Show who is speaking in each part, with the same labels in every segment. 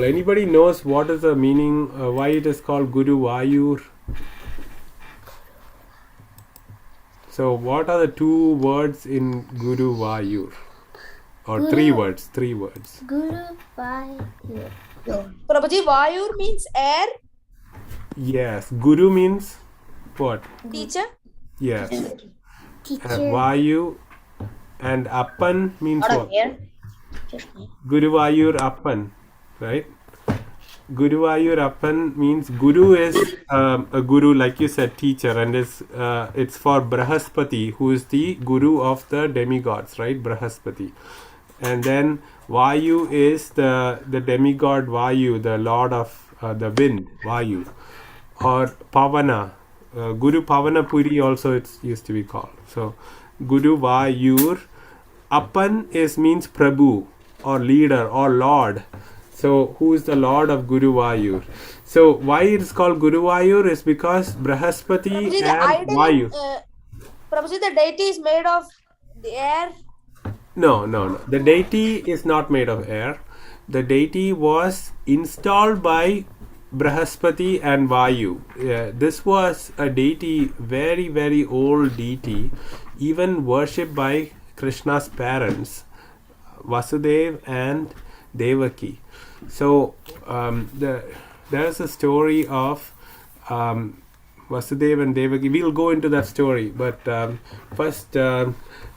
Speaker 1: Anybody knows what is the meaning, why it is called Guruvayoor? So what are the two words in Guruvayoor? Or three words?
Speaker 2: Guruvayoor.
Speaker 3: Prabhuji, Vayur means air.
Speaker 1: Yes. Guru means what?
Speaker 3: Teacher.
Speaker 1: Yes.
Speaker 2: Teacher.
Speaker 1: Vayu and Appan means
Speaker 4: Out of
Speaker 1: what?
Speaker 4: here.
Speaker 1: Guruvayur Appan, right? Guruvayur Appan means Guru is a Guru, like you said, teacher, and it's for Brahaspati, who is the Guru of the demigods, right? Brahaspati. And then Vayu is the demigod Vayu, the lord of the wind, Vayu. Or Pavana. Guru Pavana Puri also it's used to be called. So Guru Vayur. Appan means Prabhu or leader or Lord. So who is the Lord of Guruvayur? So why it is called Guruvayur is because Brahaspati
Speaker 3: Prabhuji,
Speaker 1: and Vayu.
Speaker 3: Prabhuji, the deity is made of the air.
Speaker 1: No. The deity is not made of air. The deity was installed by Brahaspati and Vayu. This was a deity, very, very old deity, even worshipped by Krishna's parents, Vasudev and Devaki. So there's a story of Vasudev and Devaki. We'll go into that story, but first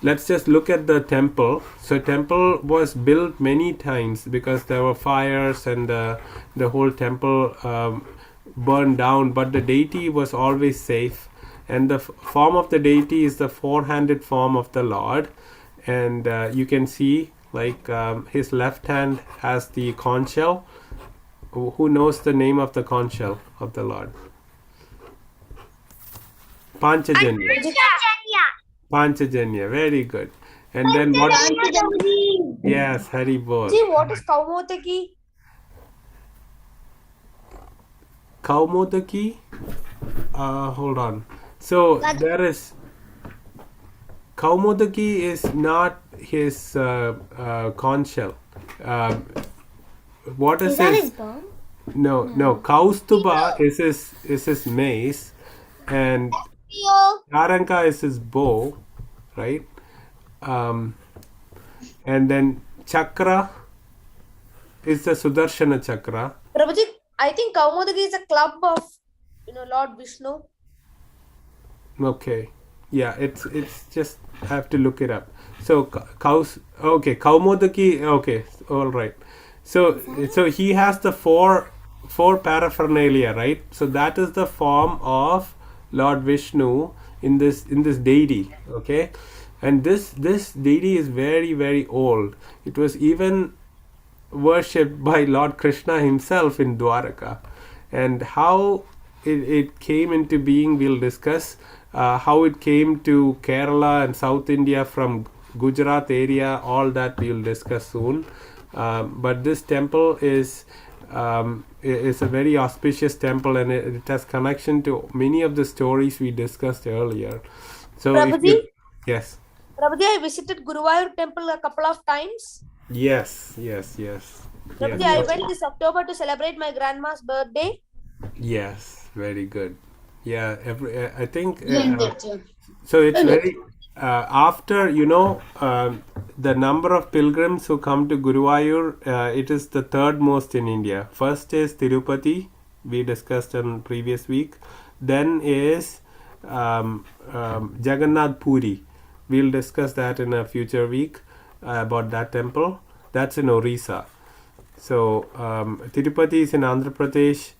Speaker 1: let's just look at the temple. So temple was built many times because there were fires and the whole temple burned down, but the deity was always safe. And the form of the deity is the four-handed form of the Lord, and you can see like his left hand has the conch shell. Who knows the name of the conch shell of the Lord? Panchajanya. Panchajanya, very good. And then what? Yes, Hari Bol.
Speaker 3: See, what is Kaumotaki?
Speaker 1: Kaumotaki? Hold on. So there is Kaumotaki is not his conch shell. What is
Speaker 2: that
Speaker 1: his?
Speaker 2: his bomb?
Speaker 1: No. Kaustuba is his mace, and Taranka is his bow, right? And then Chakra is the Sudarshana Chakra.
Speaker 3: Prabhuji, I think Kaumotaki is a club of Lord Vishnu.
Speaker 1: Okay, yeah, it's just I have to look it up. So Kaumotaki. Okay, all right. So he has the four paraphernalia, right? So that is the form of Lord Vishnu in this deity. Okay, and this deity is very, very old. It was even worshipped by Lord Krishna himself in Dwaraka, and how it came into being we'll discuss. How it came to Kerala and South India from Gujarat area, all that we'll discuss soon. But this temple is a very auspicious temple, and it has connection to many of the stories we discussed earlier. So
Speaker 3: Prabhuji?
Speaker 1: Yes.
Speaker 3: Prabhuji, I visited Guruvayoor temple a couple of times.
Speaker 1: Yes.
Speaker 3: Prabhuji, I went this October to celebrate my grandma's birthday.
Speaker 1: Yes, very good. Yeah, I think
Speaker 4: So
Speaker 1: it's very after the number of pilgrims who come to Guruvayur, it is the third most in India. First is Tirupati, we discussed on previous week. Then is Jagannath Puri. We'll discuss that in a future week about that temple. That's in Orissa. So Tirupati is in Andhra Pradesh.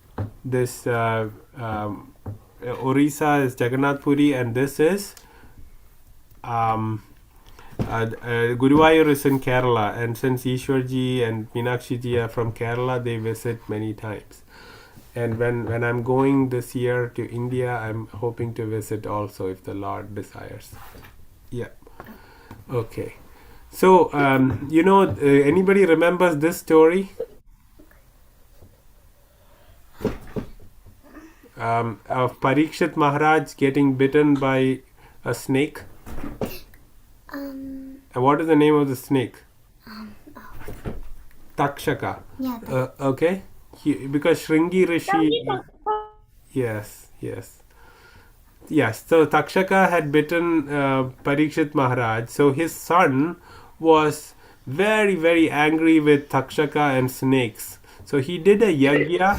Speaker 1: This Orissa is Jagannath Puri, and this is Guruvayur is in Kerala. And since Ishwarji and Meenakshi are from Kerala, they visit many times. And when I'm going this year to India, I'm hoping to visit also if the Lord desires. Yeah. Okay. So anybody remembers this story? Of Parikshit Maharaj getting bitten by a snake. And what is the name of the snake? Takshaka.
Speaker 2: Yeah.
Speaker 1: Okay, because Shringi Rishi. Yes, yes. Yes, so Takshaka had bitten Parikshit Maharaj. So his son was very, very angry with Takshaka and snakes. So he did a yagya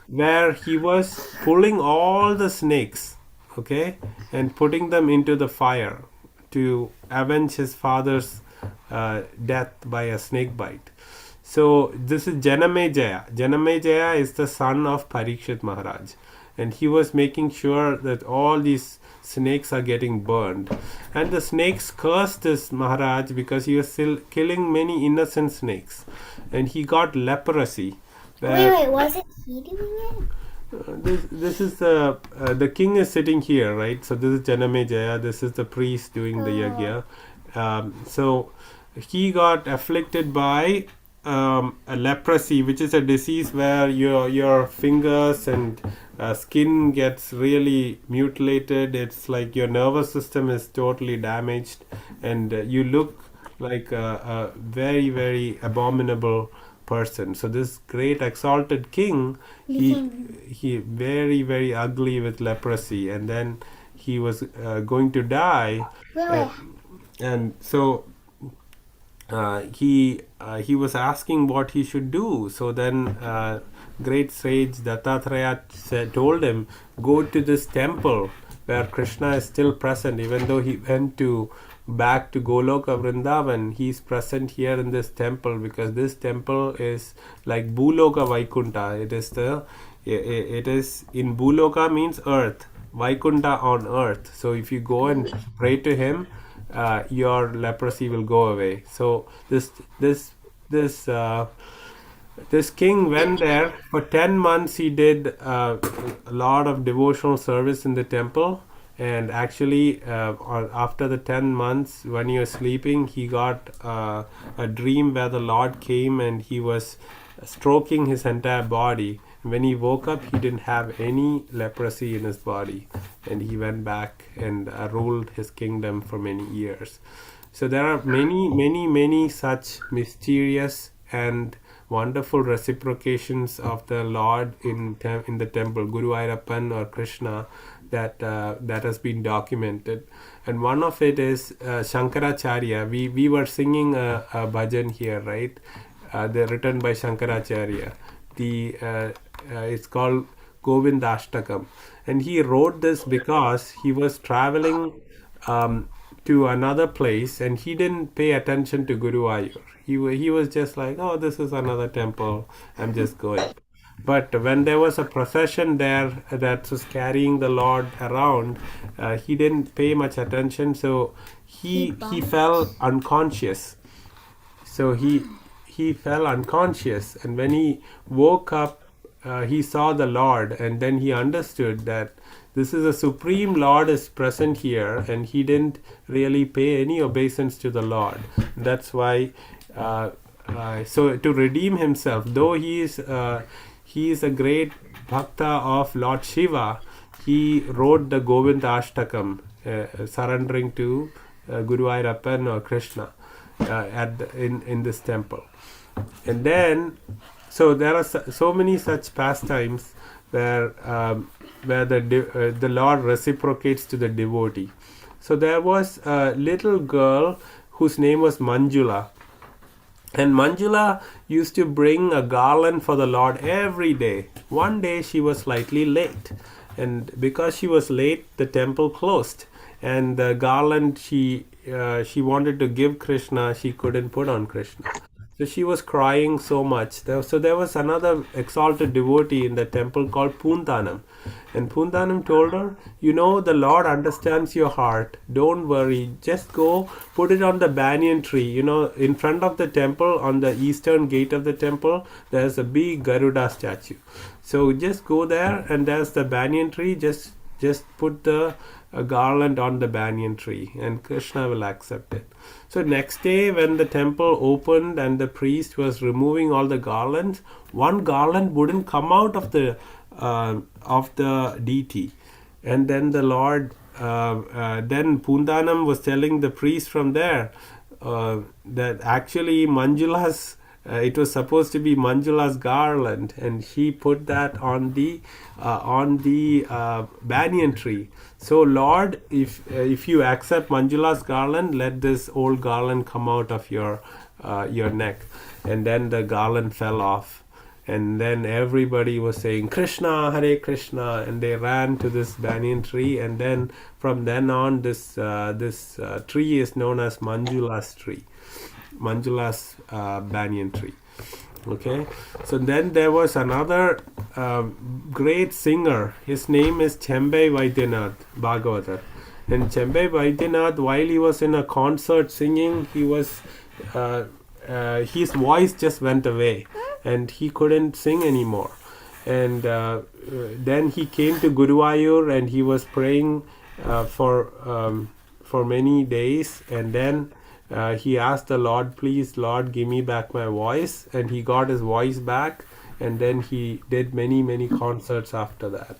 Speaker 1: where he was pulling all the snakes, okay, and putting them into the fire to avenge his father's death by a snake bite. So this is Janamejaya. Janamejaya is the son of Parikshit Maharaj, and he was making sure that all these snakes are getting burned. And the snakes cursed this Maharaj because he was still killing many innocent snakes, and he got leprosy.
Speaker 2: Wait, wasn't he doing it?
Speaker 1: This is the king is sitting here, right? So this is Janamejaya. This is the priest doing the yagya. So he got afflicted by a leprosy, which is a disease where your fingers and skin gets really mutilated. It's like your nervous system is totally damaged, and you look like a very, very abominable person. So this great exalted king, he very, very ugly with leprosy, and then he was going to die. And so he was asking what he should do. So then great sage Dattatreya told him, go to this temple where Krishna is still present. Even though he went back to Goloka Vrindavan, he's present here in this temple, because this temple is like Bhuloka Vaikunta. It is in Bhuloka means earth, Vaikunta on earth. So if you go and pray to him, your leprosy will go away. So this king went there for 10 months. He did a lot of devotional service in the temple, and actually after the 10 months, when he was sleeping, he got a dream where the Lord came and he was stroking his entire body. When he woke up, he didn't have any leprosy in his body, and he went back and ruled his kingdom for many years. So there are many such mysterious and wonderful reciprocations of the Lord in the temple, Guruvayoor or Krishna, that has been documented. And one of it is Shankaracharya. We were singing a bhajan here, right? They're written by Shankaracharya. It's called Govindashtakam, and he wrote this because he was traveling to another place, and he didn't pay attention to Guruvayoor. He was just like, oh, this is another temple, I'm just going. But when there was a procession there that was carrying the Lord around, he didn't pay much attention, so he fell unconscious. So he fell unconscious, and when he woke up, he saw the Lord, and then he understood that this is a supreme Lord is present here, and he didn't really pay any obeisance to the Lord. That's why so to redeem himself, though he is a great bhakta of Lord Shiva, he wrote the Govindashtakam, surrendering to Guruvayoor or Krishna in this temple. And then so there are so many such pastimes where the Lord reciprocates to the devotee. So there was a little girl whose name was Manjula, and Manjula used to bring a garland for the Lord every day. One day she was slightly late, and because she was late, the temple closed, and the garland she wanted to give Krishna, she couldn't put on Krishna. So she was crying so much. So there was another exalted devotee in the temple called Puntanam. And Puntanam told her, the Lord understands your heart. Don't worry. Just go put it on the banyan tree. In front of the temple, on the eastern gate of the temple, there's a big Garuda statue. So just go there, and there's the banyan tree. Just put the garland on the banyan tree, and Krishna will accept it. So next day, when the temple opened and the priest was removing all the garlands, one garland wouldn't come out of the deity, and then the Lord, then Pundanam was telling the priest from there that actually Manjula's it was supposed to be Manjula's garland, and he put that on the banyan tree. So Lord, if you accept Manjula's garland, let this old garland come out of your neck. And then the garland fell off. And then everybody was saying Krishna, Hare Krishna, and they ran to this banyan tree. And then from then on, this tree is known as Manjula's tree, Manjula's banyan tree. Okay, so then there was another great singer. His name is Chembe Vaidyanath Bhagavatar. And Chembe Vaidyanath, while he was in a concert singing, his voice just went away and he couldn't sing anymore. And then he came to Guruvayoor and he was praying for many days, and then he asked the Lord, please Lord, give me back my voice, and he got his voice back, and then he did many concerts after that.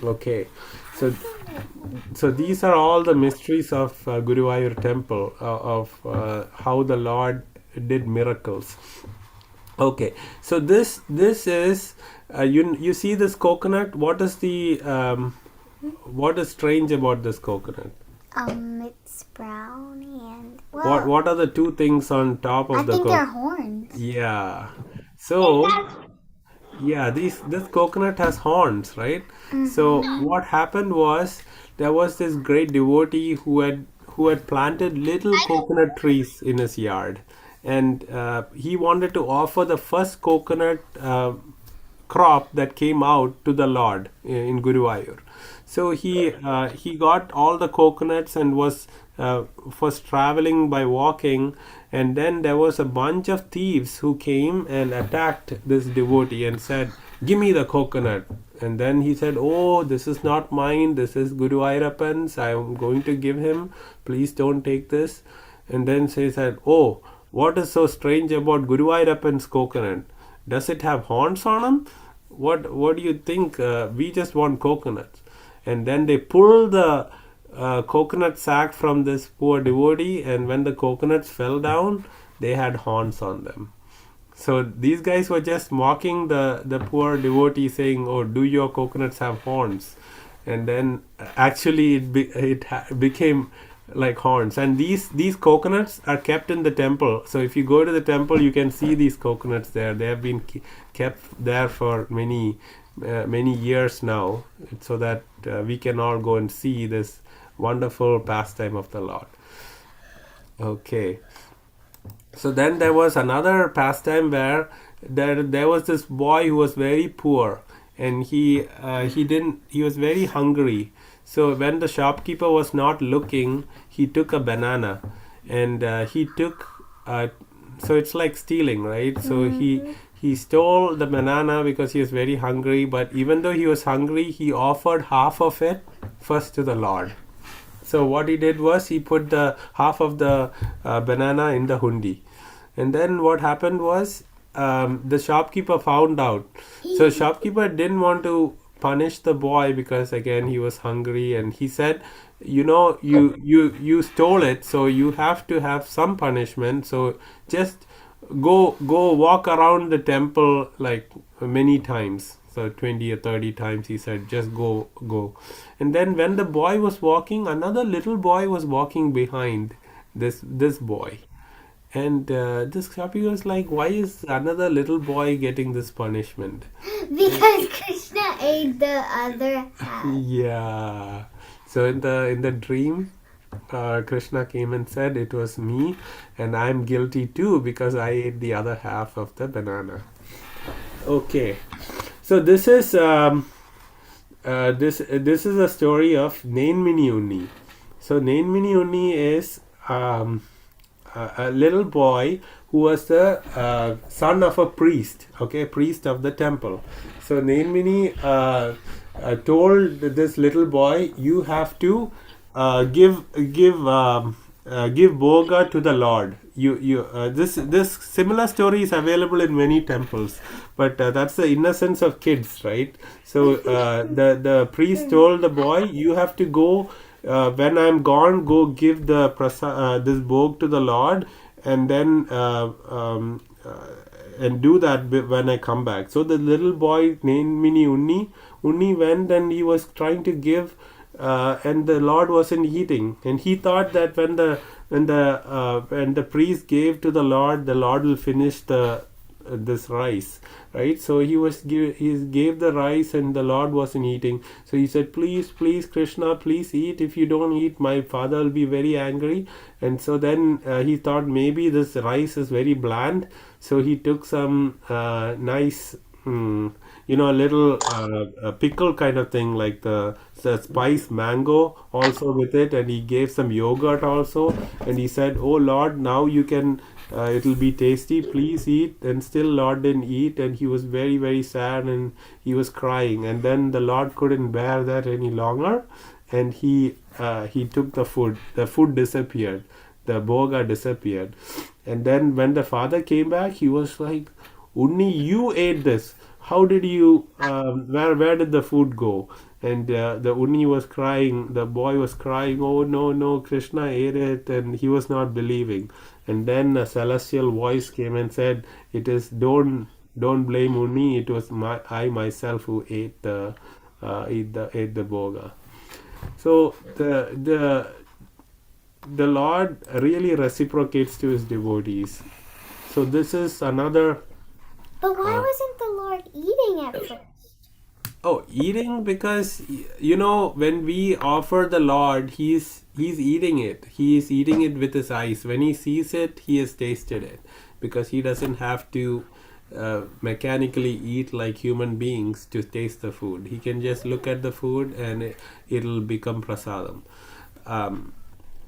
Speaker 1: Okay, so these are all the mysteries of Guruvayoor temple, of how the Lord did miracles. Okay, so this is you see this coconut. What is strange about this coconut?
Speaker 2: It's brown and
Speaker 1: What are the two things on top of
Speaker 2: I
Speaker 1: the
Speaker 2: think
Speaker 1: coconut?
Speaker 2: they're horns.
Speaker 1: Yeah. So yeah, this coconut has horns, right? So what happened was, there was this great devotee who had planted little coconut trees in his yard, and he wanted to offer the first coconut crop that came out to the Lord in Guruvayoor. So he got all the coconuts and was traveling by walking, and then there was a bunch of thieves who came and attacked this devotee and said, "Give me the coconut." And then he said, "Oh, this is not mine. This is Guruvayurappan's. I am going to give him. Please don't take this." And then he said, "Oh, what is so strange about Guruvayurappan's coconut? Does it have horns on them? What do you think? We just want coconuts." And then they pulled the coconut sack from this poor devotee, and when the coconuts fell down, they had horns on them. So these guys were just mocking the poor devotee, saying, "Oh, do your coconuts have horns?" And then actually it became like horns. And these coconuts are kept in the temple. So if you go to the temple, you can see these coconuts there. They have been kept there for many years now, so that we can all go and see this wonderful pastime of the Lord. Okay. So then there was another pastime where there was this boy who was very poor, and he was very hungry. So when the shopkeeper was not looking, he took a banana, and so it's like stealing, right? So he stole the banana because he was very hungry, but even though he was hungry, he offered half of it first to the Lord. So what he did was, he put the half of the banana in the hundi. And then what happened was, the shopkeeper found out. So shopkeeper didn't want to punish the boy because, again, he was hungry, and he said, you stole it, so you have to have some punishment. So just go walk around the temple like many times. So 20 or 30 times, he said, just go. And then when the boy was walking, another little boy was walking behind this boy. And this shopkeeper was like, why is another little boy getting this punishment?
Speaker 2: Because Krishna ate the other half.
Speaker 1: Yeah. So in the dream, Krishna came and said, it was me, and I'm guilty too because I ate the other half of the banana. Okay. So this is this is a story of Nainmini Unni. So Nainmini Unni is a little boy who was the son of a priest, priest of the temple. So Nainmini told this little boy, you have to give bhoga to the Lord. This similar story is available in many temples, but that's the innocence of kids, right? So the priest told the boy, you have to go, when I'm gone, go give the this bhog to the Lord, and then and do that when I come back. So the little boy named Mini Unni went and he was trying to give, and the Lord wasn't eating, and he thought that when the priest gave to the Lord will finish the this rice, right? So he gave the rice and the Lord wasn't eating. So he said, please Krishna, please eat. If you don't eat, my father will be very angry. And so then he thought maybe this rice is very bland, so he took some nice a little a pickle kind of thing, like the spice mango also with it, and he gave some yogurt also, and he said, oh Lord, now you can it'll be tasty, please eat. And still Lord didn't eat, and he was very, very sad, and he was crying. And then the Lord couldn't bear that any longer, and he took the food disappeared, the boga disappeared. And then when the father came back, he was like, Unni, you ate this. How did you where did the food go? And the Unni was crying, the boy was crying, oh no, Krishna ate it, and he was not believing. And then a celestial voice came and said, it is, don't blame Unni, it was I myself who ate the boga. So the Lord really reciprocates to his devotees. So this is another.
Speaker 2: But why wasn't the Lord eating at first?
Speaker 1: Oh, eating, because when we offer the Lord, he's eating it. He is eating it with his eyes. When he sees it, he has tasted it, because he doesn't have to mechanically eat like human beings to taste the food. He can just look at the food and it'll become prasadam.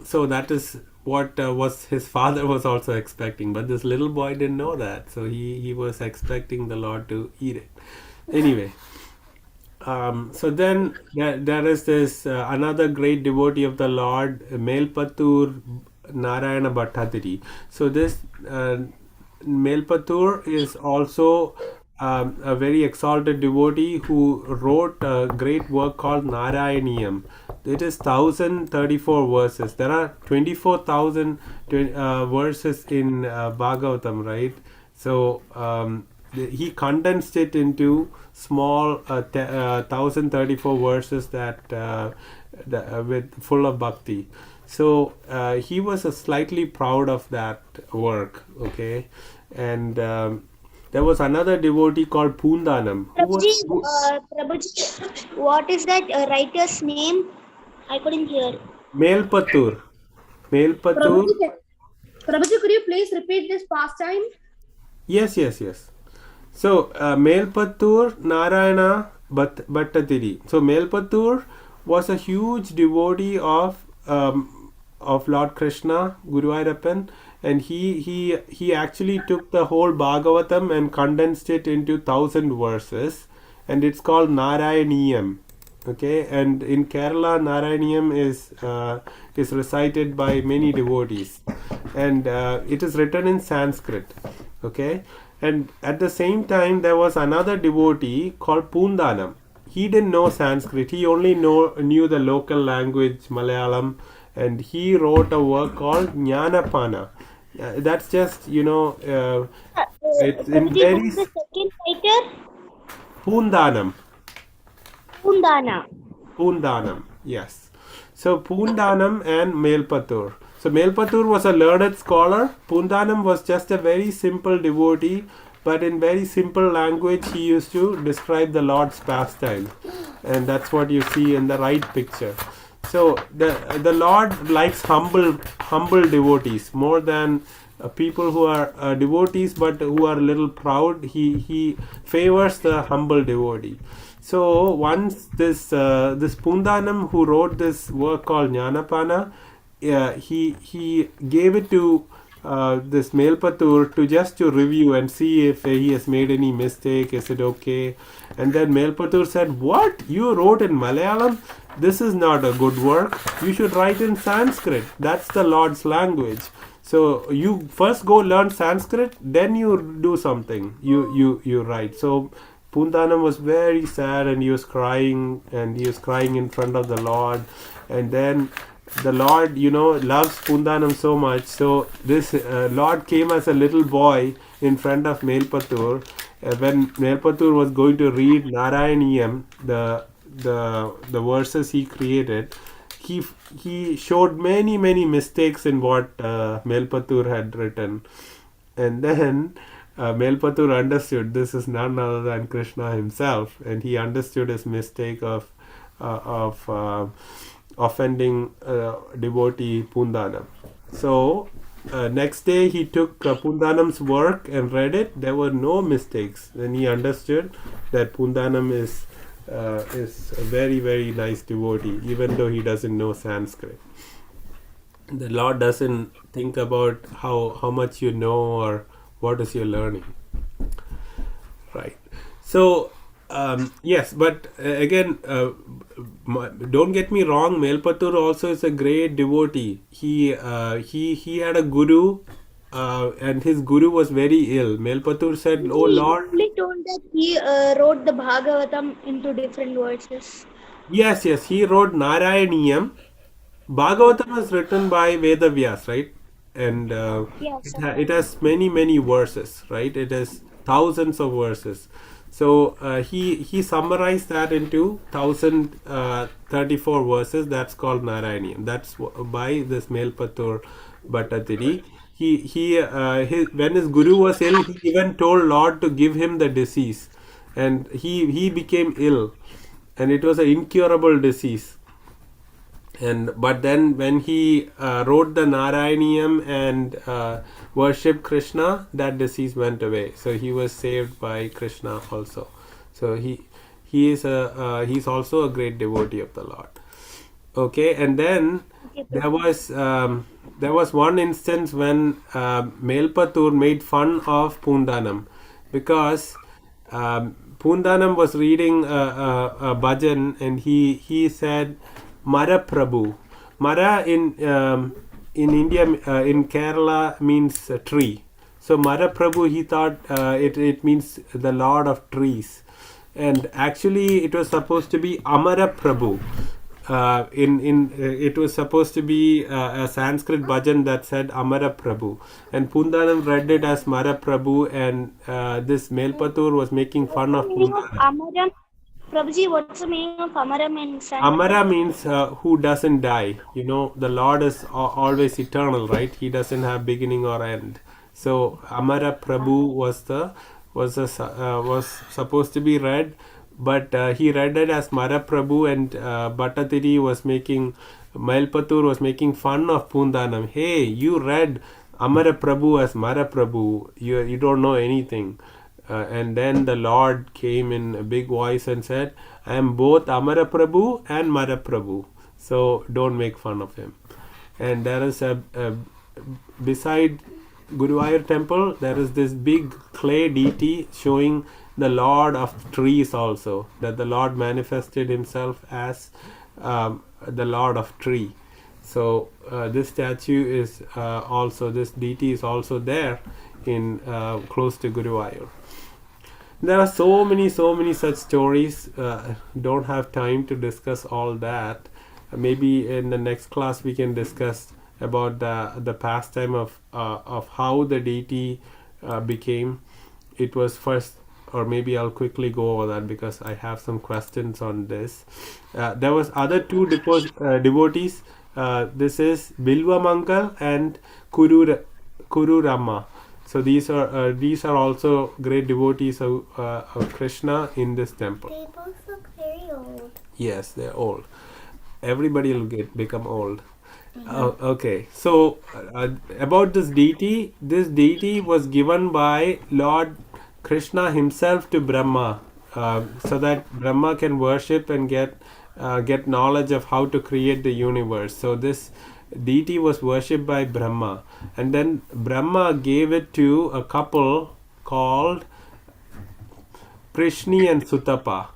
Speaker 1: So that is what was his father was also expecting, but this little boy didn't know that, so he was expecting the Lord to eat it anyway. So then there is this another great devotee of the Lord, Melpatur Narayana Bhattadiri. So this Melpatur is also a very exalted devotee who wrote a great work called Narayaniyam. It is 1034 verses. There are 24,000 verses in Bhagavatam, right? So he condensed it into small 1034 verses that with full of bhakti. So he was slightly proud of that work, okay? And there was another devotee called Poondanam.
Speaker 3: Prabhuji, what is that writer's name? I couldn't hear.
Speaker 1: Melpatur.
Speaker 3: Prabhuji, could you please repeat this pastime?
Speaker 1: Yes. So Melpatur Narayana Bhattadiri. So Melpatur was a huge devotee of Lord Krishna, Guruvayoor, and he actually took the whole Bhagavatam and condensed it into 1000 verses, and it's called Narayaniyam. Okay, and in Kerala, Narayaniyam is recited by many devotees, and it is written in Sanskrit. Okay, and at the same time there was another devotee called Poondanam. He didn't know Sanskrit. He only knew the local language Malayalam, and he wrote a work called Jnanapana. That's just it's in very.
Speaker 3: The second writer?
Speaker 1: Poondanam.
Speaker 3: Poondanam.
Speaker 1: Yes. So Poondanam and Melpatur. So Melpatur was a learned scholar. Poondanam was just a very simple devotee, but in very simple language he used to describe the Lord's pastime, and that's what you see in the right picture. So the Lord likes humble devotees more than people who are devotees but who are a little proud. He favors the humble devotee. So once this Poondanam, who wrote this work called Jnanapana, he gave it to this Melpatur to review and see if he has made any mistake. Is it okay? And then Melpatur said, "What? You wrote in Malayalam? This is not a good work. You should write in Sanskrit. That's the Lord's language. So you first go learn Sanskrit, then you do something. You write." So Poondanam was very sad, and he was crying in front of the Lord. And then the Lord, loves Poondanam so much. So this Lord came as a little boy in front of Melpatur. When Melpatur was going to read Narayaniyam, the verses he created, he showed many mistakes in what Melpatur had written, and then Melpatur understood this is none other than Krishna himself, and he understood his mistake of offending devotee Pundanam. So next day he took Pundanam's work and read it. There were no mistakes. Then he understood that Pundanam is a very nice devotee, even though he doesn't know Sanskrit. The Lord doesn't think about how much you know or what is your learning, right? So yes, but again, don't get me wrong. Melpatur also is a great devotee. He had a guru, and his guru was very ill. Melpatur said, "Oh Lord."
Speaker 4: He told that he wrote the Bhagavatam into different verses.
Speaker 1: Yes, he wrote Narayaniyam. Bhagavatam was written by Vedavyas, right? And
Speaker 4: Yes.
Speaker 1: it has many verses, right? It has thousands of verses. So he summarized that into 1034 verses. That's called Narayaniyam. That's by this Melpatur Bhattatiri. When his guru was ill, he even told Lord to give him the disease, and he became ill, and it was an incurable disease. But then when he wrote the Narayaniyam and worshipped Krishna, that disease went away. So he was saved by Krishna also. So he's also a great devotee of the Lord. Okay, and then there was one instance when Melpatur made fun of Pundanam, because Pundanam was reading a bhajan, and he said Mara Prabhu. Mara in India, in Kerala, means tree. So Mara Prabhu, he thought it means the Lord of trees, and actually it was supposed to be Amara Prabhu. It was supposed to be a Sanskrit bhajan that said Amara Prabhu, and Pundanam read it as Mara Prabhu, and this Melpatur was making fun of Pundanam.
Speaker 4: Amaram. Prabhuji, what's the meaning of Amaram in Sanskrit?
Speaker 1: Amara means who doesn't die. You know, the Lord is always eternal, right? He doesn't have beginning or end. So Amara Prabhu was supposed to be read, but he read it as Mara Prabhu, and Bhattatiri was making Melpatur was making fun of Pundanam. Hey, you read Amara Prabhu as Mara Prabhu. You don't know anything. And then the Lord came in a big voice and said, I am both Amara Prabhu and Mara Prabhu. So don't make fun of him. And there is beside Guruvayoor temple, there is this big clay deity showing the Lord of trees also. That the Lord manifested himself as the Lord of tree. So this statue is this deity is also there in close to Guruvayoor. There are so many such stories. Don't have time to discuss all that. Maybe in the next class we can discuss about the pastime of how the deity became. It was first, or maybe I'll quickly go over that because I have some questions on this. There was other two devotees. This is Bilva Mangal and Kuru Rama. So these are also great devotees of Krishna in this temple.
Speaker 2: They both look very old.
Speaker 1: Yes, they're old. Everybody will become old. Okay, so about this deity was given by Lord Krishna himself to Brahma, so that Brahma can worship and get knowledge of how to create the universe. So this deity was worshipped by Brahma, and then Brahma gave it to a couple called Prishni and Sutapa.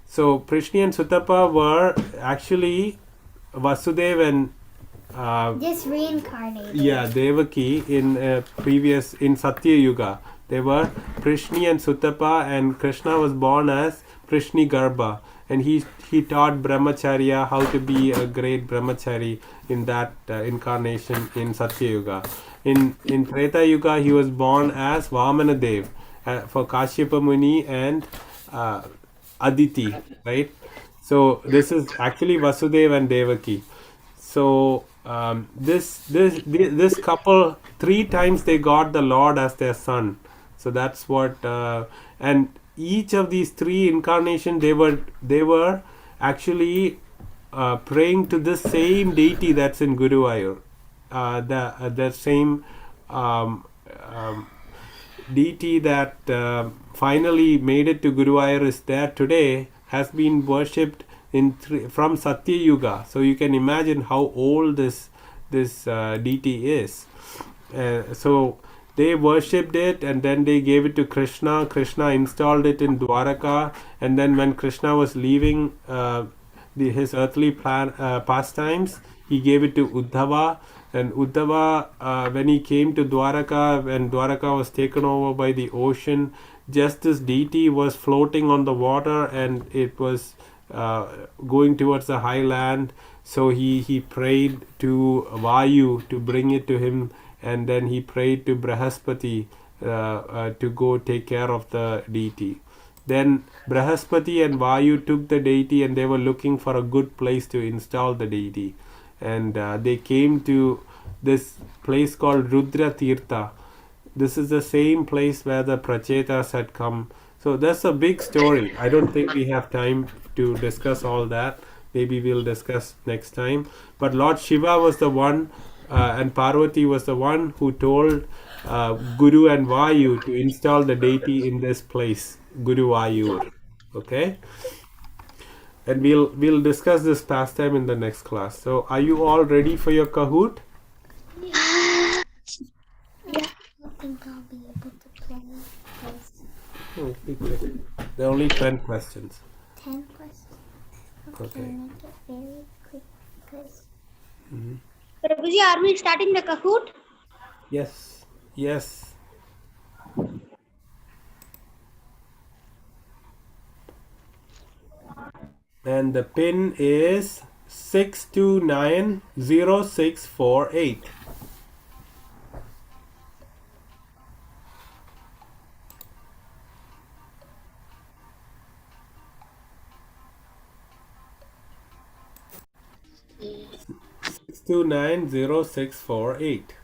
Speaker 1: So Prishni and Sutapa were actually Vasudev and
Speaker 2: Just reincarnated.
Speaker 1: Devaki in Satya Yuga. They were Prishni and Sutapa, and Krishna was born as Prishni Garbha, and he taught brahmacharya, how to be a great brahmachari in that incarnation in Satya Yuga. In Treta Yuga, he was born as Vamanadev for Kashyapa Muni and uh, Aditi, right? So this is actually Vasudev and Devaki. So this couple, three times they got the Lord as their son. So that's what and each of these three incarnations, they were actually praying to the same deity that's in Guruvayoor. The same um, um, deity that finally made it to Guruvayoor is there today, has been worshipped from Satya Yuga. So you can imagine how old this deity is. So they worshipped it, and then they gave it to Krishna. Krishna installed it in Dwaraka, and then when Krishna was leaving his earthly pastimes, he gave it to Uddhava. And Uddhava, when he came to Dwaraka, when Dwaraka was taken over by the ocean, just this deity was floating on the water, and it was going towards the high land. So he prayed to Vayu to bring it to him, and then he prayed to Brahaspati to go take care of the deity. Then Brahaspati and Vayu took the deity, and they were looking for a good place to install the deity. And they came to this place called Rudra Tirtha. This is the same place where the Prachetas had come. So that's a big story. I don't think we have time to discuss all that. Maybe we'll discuss next time. But Lord Shiva was the one, and Parvati was the one who told Guru and Vayu to install the deity in this place, Guruvayur. Okay, and we'll discuss this pastime in the next class. So, are you all ready for your Kahoot?
Speaker 2: I think I'll be able to play this.
Speaker 1: Oh, okay. There are only 10 questions.
Speaker 2: 10 questions. Okay,
Speaker 1: Okay.
Speaker 2: make it very quick because
Speaker 4: Prabhuji, are we starting the Kahoot?
Speaker 1: Yes. Yes. And the pin is 6290648. Six two nine zero six four eight.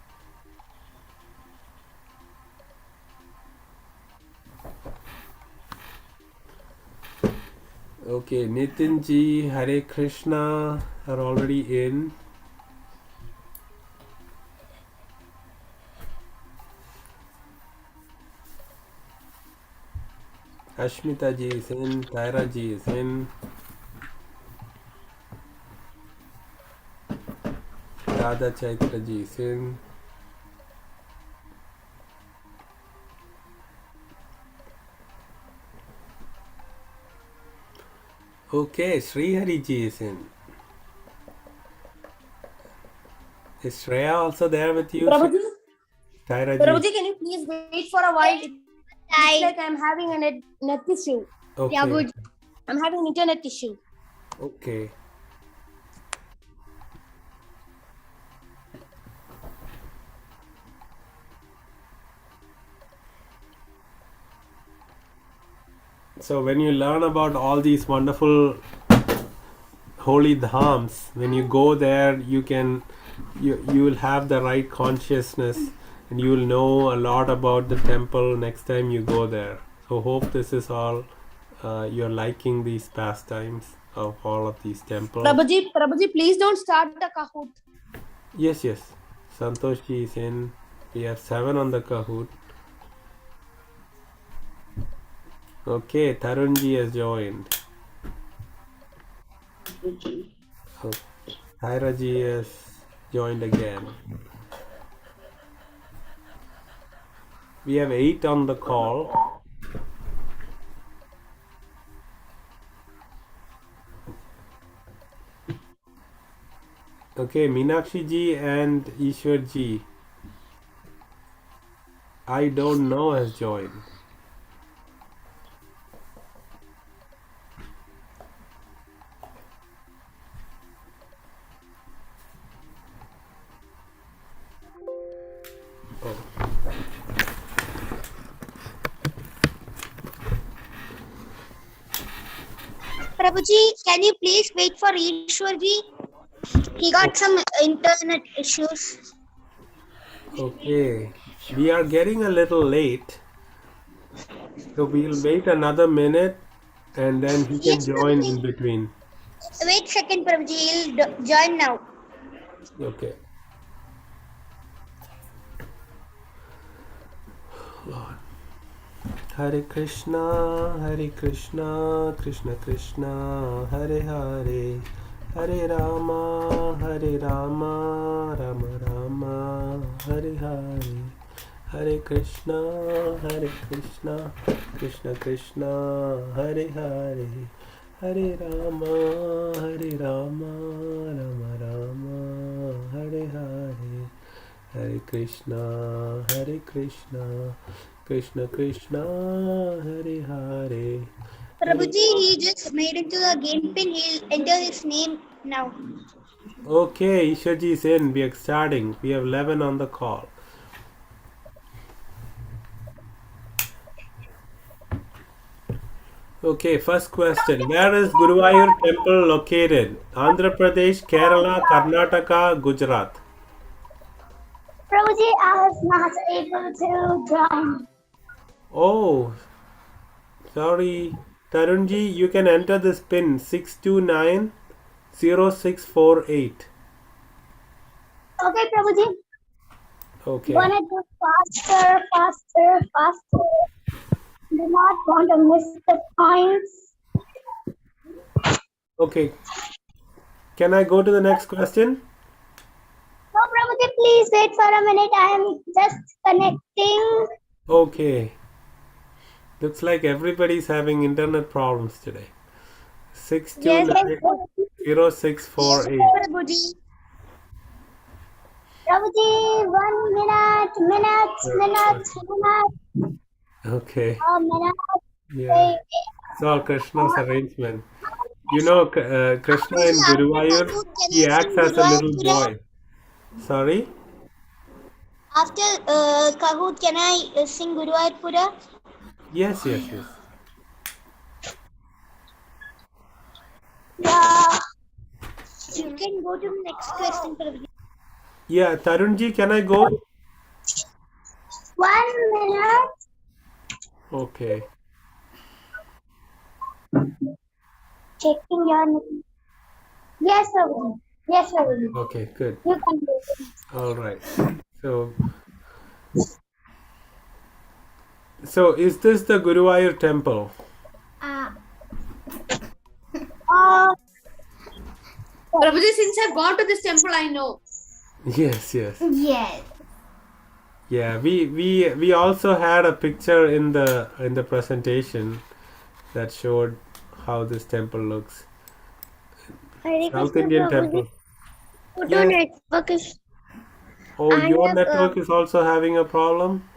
Speaker 1: Okay, Nitin ji, Hare Krishna are already in. Ashmita ji is in. Tyra ji is in. Radha Chaitra ji is in. Okay, Sri Hari ji is in. Is Shreya also there with you?
Speaker 3: Prabhuji,
Speaker 1: Tyra ji.
Speaker 3: Prabhuji, can you please wait for a while? It looks like I'm having a net issue.
Speaker 1: Okay.
Speaker 3: I'm having an internet issue.
Speaker 1: Okay. So when you learn about all these wonderful holy dhams, when you go there, you will have the right consciousness, and you will know a lot about the temple next time you go there. So hope this is all you're liking these pastimes of all of these temples.
Speaker 3: Prabhuji, please don't start the Kahoot.
Speaker 1: Yes. Santosh ji is in. We have 7 on the Kahoot. Okay, Tarun ji has joined. Oh, Tyra ji has joined again. We have 8 on the call. Okay, Meenakshi ji and Ishwar ji, I don't know, has joined.
Speaker 4: Prabhuji, can you please wait for Ishwarji? He got some internet issues.
Speaker 1: Okay. We are getting a little late. So we'll wait another minute and then he can
Speaker 4: Yes,
Speaker 1: join in
Speaker 4: Prabhuji.
Speaker 1: between.
Speaker 4: Wait second, Prabhuji. He'll join now.
Speaker 1: Okay. Hare Krishna, Krishna Krishna, Hare Hare, Hare Rama, Rama Rama, Hare Hare, Hare Krishna, Krishna Krishna, Hare Hare, Hare Rama, Rama Rama, Hare Hare. Hare Krishna, Krishna Krishna, Hare Hare.
Speaker 4: Prabhuji, he just made into a game pin. He'll enter his name now.
Speaker 1: Okay, Ishwaji is in. We are starting. We have 11 on the call. Okay, first question. Where is Guruvayoor temple located? Andhra Pradesh, Kerala, Karnataka, Gujarat.
Speaker 2: Prabhuji, I was not able to join.
Speaker 1: Oh, sorry. Tarunji, you can enter this pin 6290648.
Speaker 2: Okay, Prabhuji.
Speaker 1: Okay.
Speaker 2: Wanna go faster. Do not want to miss the points.
Speaker 1: Okay. Can I go to the next question?
Speaker 2: No, Prabhuji, please wait for a minute. I am just connecting.
Speaker 1: Okay. Looks like everybody's having internet problems today.
Speaker 4: Yes,
Speaker 1: 6290648.
Speaker 4: Prabhuji.
Speaker 2: Prabhuji, 1 minute.
Speaker 1: Okay.
Speaker 2: A minute.
Speaker 1: Yeah. It's all Krishna's arrangement. You know, Krishna in Guruvayoor, he acts as a little boy. Sorry?
Speaker 4: After Kahoot, can I sing Guruvayoor Pura?
Speaker 1: Yes.
Speaker 2: Yeah.
Speaker 4: You can go to the next question, Prabhuji.
Speaker 1: Yeah, Tarunji, can I go?
Speaker 2: 1 minute.
Speaker 1: Okay.
Speaker 2: Checking your name. Yes, Prabhuji.
Speaker 1: Okay, good.
Speaker 2: You can do it.
Speaker 1: All right. So is this the Guruvayoor temple?
Speaker 3: Prabhuji, since I've gone to this temple, I know.
Speaker 1: Yes.
Speaker 2: Yes.
Speaker 1: Yeah, we also had a picture in the presentation that showed how this temple looks. South Indian temple.
Speaker 4: Photo
Speaker 1: Yes.
Speaker 4: network is
Speaker 1: Oh,
Speaker 4: I
Speaker 1: your
Speaker 4: have,
Speaker 1: network is also having a problem?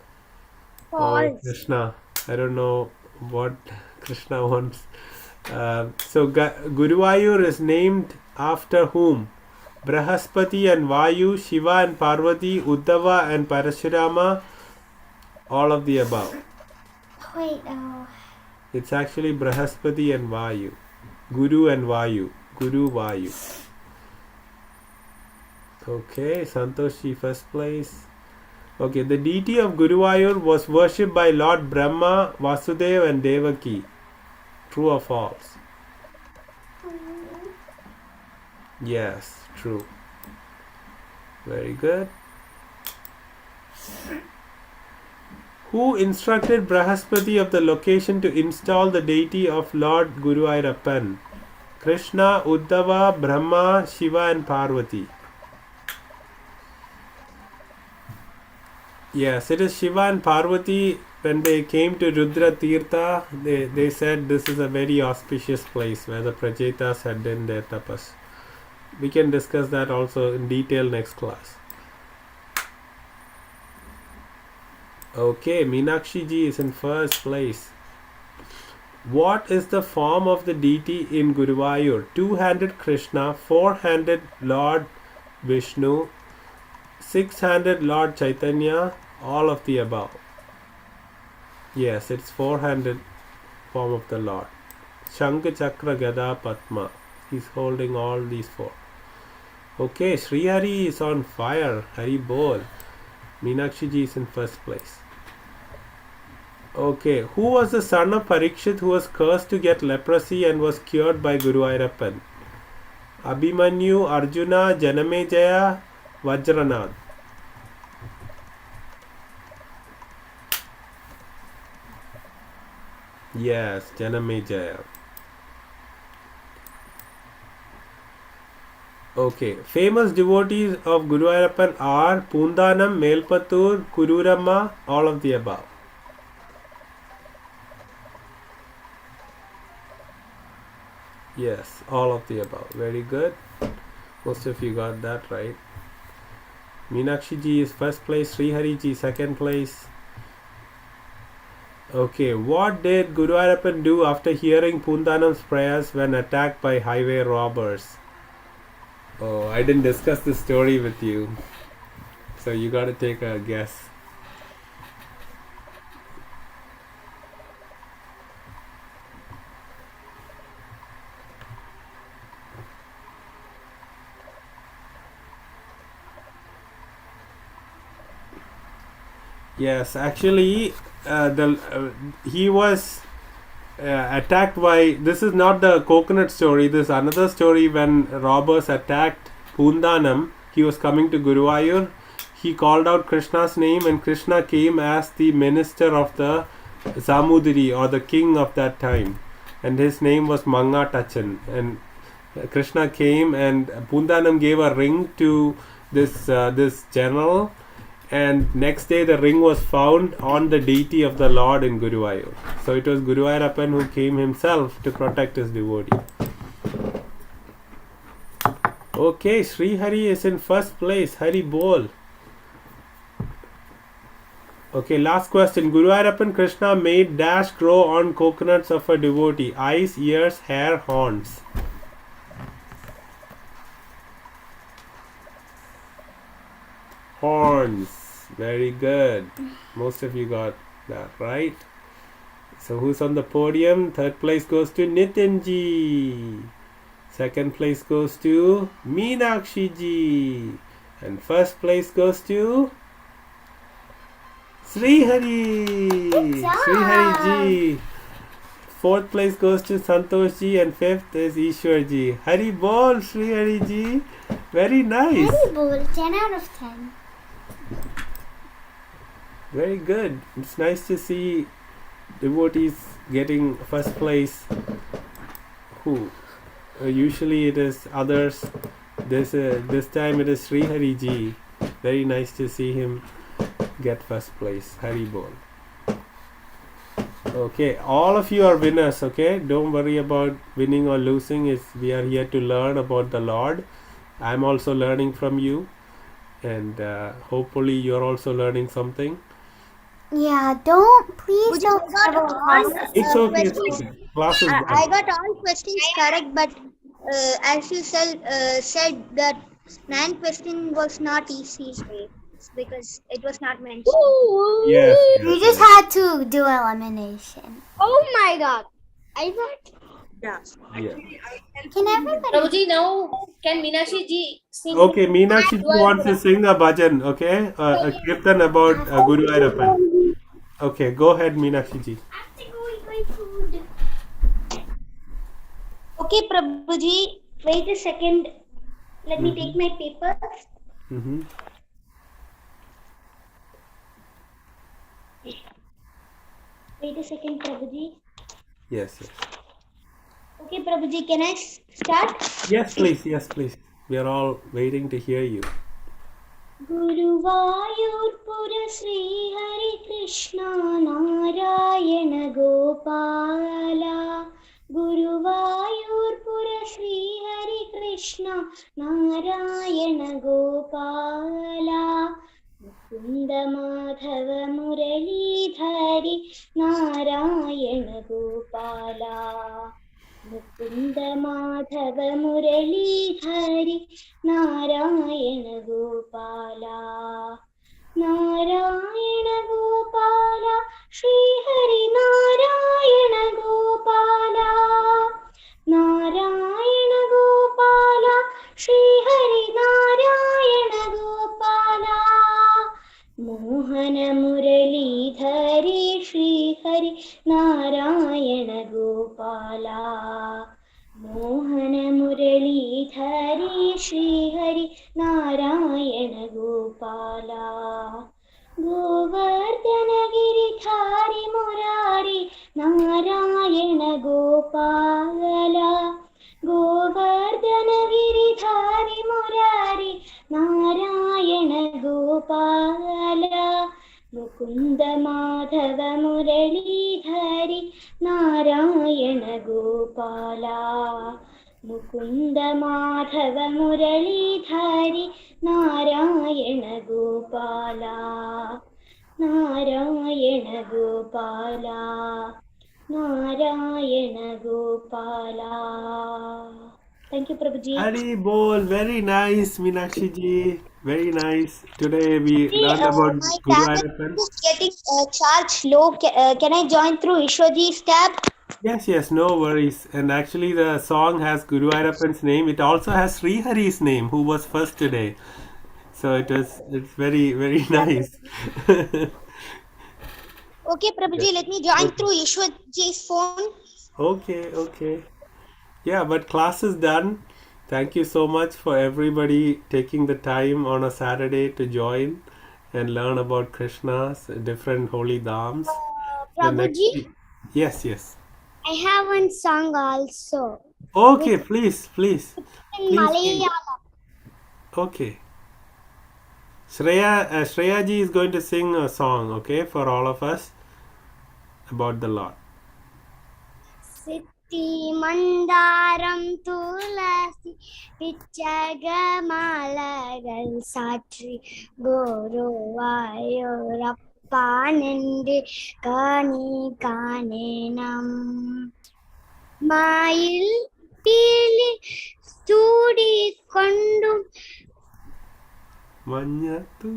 Speaker 1: Oh,
Speaker 4: false.
Speaker 1: Krishna. I don't know what Krishna wants. So Guruvayoor is named after whom? Brahaspati and Vayu, Shiva and Parvati, Uddhava and Parashurama, all of the above.
Speaker 2: Wait,
Speaker 1: It's actually Brahaspati and Vayu. Guru and Vayu. Guru Vayu. Okay, Santoshi first place. Okay, the deity of Guruvayoor was worshipped by Lord Brahma, Vasudeva and Devaki. True or false? Yes, true. Very good. Who instructed Brahaspati of the location to install the deity of Lord Guruvayurappan? Krishna, Uddhava, Brahma, Shiva and Parvati. Yes, it is Shiva and Parvati. When they came to Rudra Tirtha, they said this is a very auspicious place where the Prajetas had done their tapas. We can discuss that also in detail next class. Okay, Meenakshi ji is in first place. What is the form of the deity in Guruvayoor? Two-handed Krishna, four-handed Lord Vishnu, six-handed Lord Chaitanya, all of the above. Yes, it's four-handed form of the Lord. Shankha, Chakra, Gada, Padma. He's holding all these 4. Okay, Sri Hari is on fire. Hari Bol. Meenakshi ji is in first place. Okay, who was the son of Parikshit who was cursed to get leprosy and was cured by Guruvayurappan? Abhimanyu, Arjuna, Janamejaya, Vajranath. Yes, Janamejaya. Okay, famous devotees of Guruvayurappan are Pundanam, Melpattur, Kururama, all of the above. Yes, all of the above. Very good. Most of you got that right. Meenakshi ji is first place, Sri Hari ji second place. Okay, what did Guruvayurappan do after hearing Pundanam's prayers when attacked by highway robbers? Oh, I didn't discuss this story with you. So you got to take a guess. Yes, actually, he was attacked by. This is not the coconut story. This is another story when robbers attacked Pundanam. He was coming to Guruvayoor. He called out Krishna's name, and Krishna came as the minister of the Samudri, or the king of that time, and his name was Mangatachan. And Krishna came, and Pundanam gave a ring to this general. And next day the ring was found on the deity of the Lord in Guruvayoor. So it was Guruvayurappan who came himself to protect his devotee. Okay, Sri Hari is in first place. Hari Bol. Okay, last question. Guruvayurappan Krishna made dash grow on coconuts of a devotee. Eyes, ears, hair, horns. Horns. Very good. Most of you got that right. So who's on the podium? Third place goes to Nitinji. Second place goes to Meenakshi ji. And first place goes to Sri Hari. Sri Hari ji. Fourth place goes to Santosh ji, and fifth is Ishwar ji. Hari Bol, Sri Hari ji. Very nice.
Speaker 2: Hari Bol, 10 out of 10.
Speaker 1: Very good. It's nice to see devotees getting first place. Who? Usually it is others. This time it is Sri Hari ji. Very nice to see him get first place. Hari Bol. Okay, all of you are winners. Okay, don't worry about winning or losing. We are here to learn about the Lord. I'm also learning from you, and hopefully you are also learning something.
Speaker 2: Yeah, please don't.
Speaker 4: I got all
Speaker 1: It's okay. It's
Speaker 4: questions.
Speaker 1: okay. Class is
Speaker 4: I
Speaker 1: done.
Speaker 4: got all questions correct, but as you said that 9th question was not easy, because it was not mentioned.
Speaker 1: Yes.
Speaker 2: You just had to do elimination.
Speaker 3: Oh my god. I got.
Speaker 4: Yeah.
Speaker 1: Yeah.
Speaker 2: Can everybody?
Speaker 3: Prabhuji, now can Meenakshi ji sing?
Speaker 1: Okay, Meenakshi ji wants to sing a bhajan. Okay, a kirtan about Guruvayurappan. Okay, go ahead, Meenakshi ji.
Speaker 2: I have to go eat my food.
Speaker 4: Okay, Prabhuji, wait a second. Let me take my papers.
Speaker 1: Mm-hmm.
Speaker 4: Wait a second, Prabhuji.
Speaker 1: Yes.
Speaker 4: Okay, Prabhuji, can I start?
Speaker 1: Yes, please. Yes, please. We are all waiting to hear you.
Speaker 4: Guruvayoor Pura Sri Hari Krishna Narayana Gopala. Guruvayoor Pura Sri Hari Krishna Narayana Gopala. Mukunda Madhava Muralidhari Narayana Gopala. Mukunda Madhava Muralidhari Narayana Gopala. Narayana Gopala, Sri Hari Narayana Gopala. Gopala Mohan मुरलीधरी Shrihari Narayan Gopala Govardhan Giridhari Murari Narayan Gopala Govardhan Giridhari Murari Narayan Gopala Mukund Madhav मुरलीधरी Narayan Gopala Mukund Madhav मुरलीधरी Narayan Gopala Narayan Gopala Narayan Gopala. Thank you, Prabhuji.
Speaker 1: Hari Bol, very nice, Meenakshi ji. Very nice. Today we learned about
Speaker 4: My
Speaker 1: Guru
Speaker 4: tablet
Speaker 1: Ayyappan.
Speaker 4: is getting charged low. Can I join through Ishwaji's tab?
Speaker 1: Yes, yes, no worries. And actually, the song has Guru Ayyappan's name. It also has Sri Hari's name, who was first today. So it's very, very nice.
Speaker 4: Okay, Prabhuji, let me join through Ishwaji's phone.
Speaker 1: Okay, okay. Yeah, but class is done. Thank you so much for everybody taking the time on a Saturday to join and learn about Krishna's different holy dhams. The next
Speaker 2: Prabhuji,
Speaker 1: week. Yes, yes.
Speaker 2: I have one song also,
Speaker 1: Okay,
Speaker 2: which
Speaker 1: please, please,
Speaker 2: in
Speaker 1: please sing.
Speaker 2: Malayalam.
Speaker 1: Okay. Shreya ji is going to sing a song, okay, for all of us about the Lord.
Speaker 2: Sitti mandaram tulasi pichagamaalagal saatri Guruvayoorappaninde kani kanenam മായിൽ Peeli ചൂടിക്കൊണ്ടും
Speaker 1: Manyatu.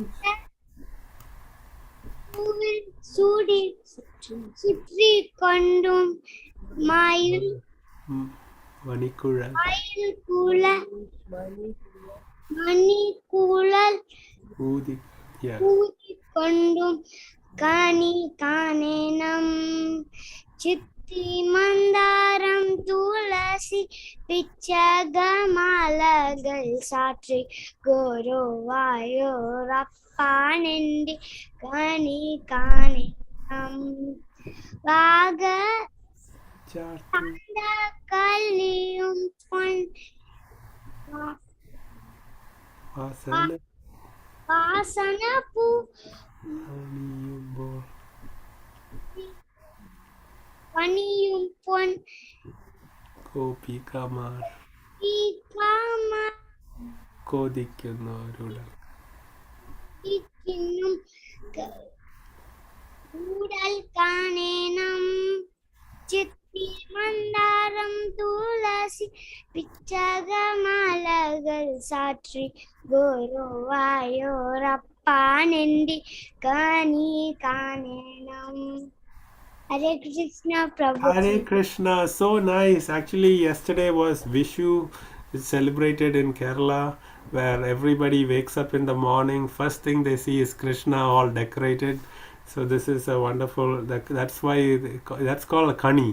Speaker 2: പൂവിൽ ചൂടി ചുറ്റിക്കൊണ്ടും മായിൽ
Speaker 1: Manikura.
Speaker 2: മയിൽ കുല മണിക്കുഴൽ
Speaker 1: Udi. Yeah.
Speaker 2: ഊതിക്കൊണ്ടും കനി കാനനം ചിത്തി മന്ദാരം തുളസി പിച്ചകമാലകൾ സാക്ഷി ഗുരുവായൂരപ്പാനെന്റെ കനി കാനനം Wagah
Speaker 1: Chartu.
Speaker 2: കല്ലിയും പൊൻ
Speaker 1: Vasana.
Speaker 2: വാസന പൂ
Speaker 1: Aniyumbo.
Speaker 2: പണിയും പൊൻ
Speaker 1: Gopi Kamar.
Speaker 2: ഈ കാമ
Speaker 1: Kodikkunnoruda.
Speaker 2: ിന്നും കൂടൽ കാണേണം ചിത്തി മന്ദാരം തുളസി പിച്ചകമാലകൾ സാക്ഷി ഗുരുവായൂരപ്പാനെന്റെ കനി കാണേണം. ഹരേ കൃഷ്ണ പ്രഭു.
Speaker 1: Hare Krishna, so nice. Actually, yesterday was Vishu. It's celebrated in Kerala, where everybody wakes up in the morning. First thing they see is Krishna all decorated. So this is a wonderful. That's why that's called a kani.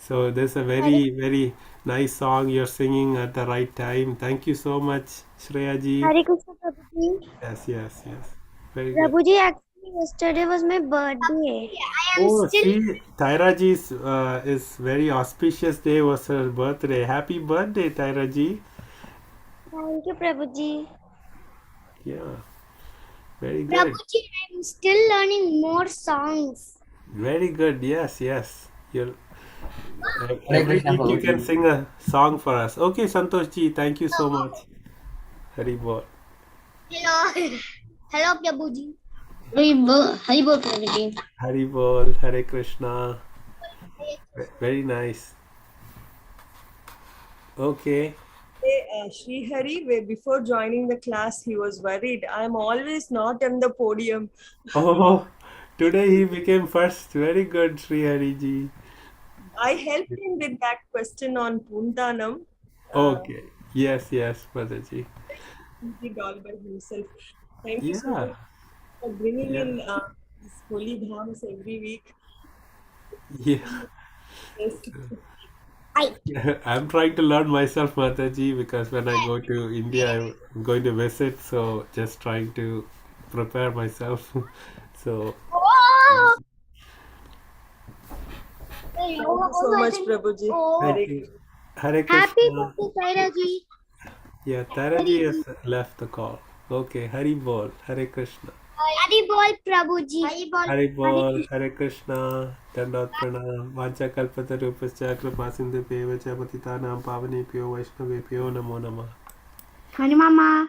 Speaker 1: So this is a very very nice song you're singing at the right time. Thank you so much, Shreya ji.
Speaker 2: Hare Krishna Prabhuji.
Speaker 1: Yes, yes, yes. Very good.
Speaker 2: Prabhuji, actually yesterday was my birthday. I am
Speaker 1: Oh,
Speaker 2: still
Speaker 1: see, Tyra ji's is very auspicious day was her birthday. Happy birthday, Tyra ji.
Speaker 2: Thank you, Prabhuji.
Speaker 1: Yeah, very good.
Speaker 2: Prabhuji, I'm still learning more songs.
Speaker 1: Very good. Yes, yes. You're
Speaker 5: Hare
Speaker 1: every
Speaker 5: Krishna,
Speaker 1: week you can
Speaker 5: Prabhuji.
Speaker 1: sing a song for us. Okay, Santosh ji, thank you so much. Hari Bol.
Speaker 2: Hello. Hello, Prabhuji.
Speaker 5: Haribol Prabhuji.
Speaker 1: Hari Bol. Hare Krishna. Very nice. Okay.
Speaker 6: Sri Hari, before joining the class, he was worried. I'm always not on the podium.
Speaker 1: Oh, today he became first. Very good, Sri Hari ji.
Speaker 6: I helped him with that question on Pundanam.
Speaker 1: Okay. Yes, yes, Brotherji.
Speaker 6: He did all by himself. Thank you so
Speaker 1: Yeah.
Speaker 6: much for bringing
Speaker 1: Yeah.
Speaker 6: in these holy dhams every week.
Speaker 1: Yeah.
Speaker 6: Yes.
Speaker 1: I'm trying to learn myself, Mataji, because when I go to India, I'm going to visit. So just trying to prepare myself. So
Speaker 2: Oh,
Speaker 6: Thank you so much, Prabhuji. Hare
Speaker 1: thank you. Hare
Speaker 4: Happy
Speaker 1: Krishna.
Speaker 4: birthday, Sairaji.
Speaker 1: Yeah, Taraji has left the call. Okay, Hari Bol, Hare Krishna.
Speaker 4: Hari bol, Prabhuji.
Speaker 1: Hari Bol, Hare Krishna. Dandot Pranam. Vacha Kalpatarupascha Kripa Sindhu Peva Cha Patitanam Pavani Pyo Vaishnavi Pyo Namo Namah.
Speaker 4: Hari Mama.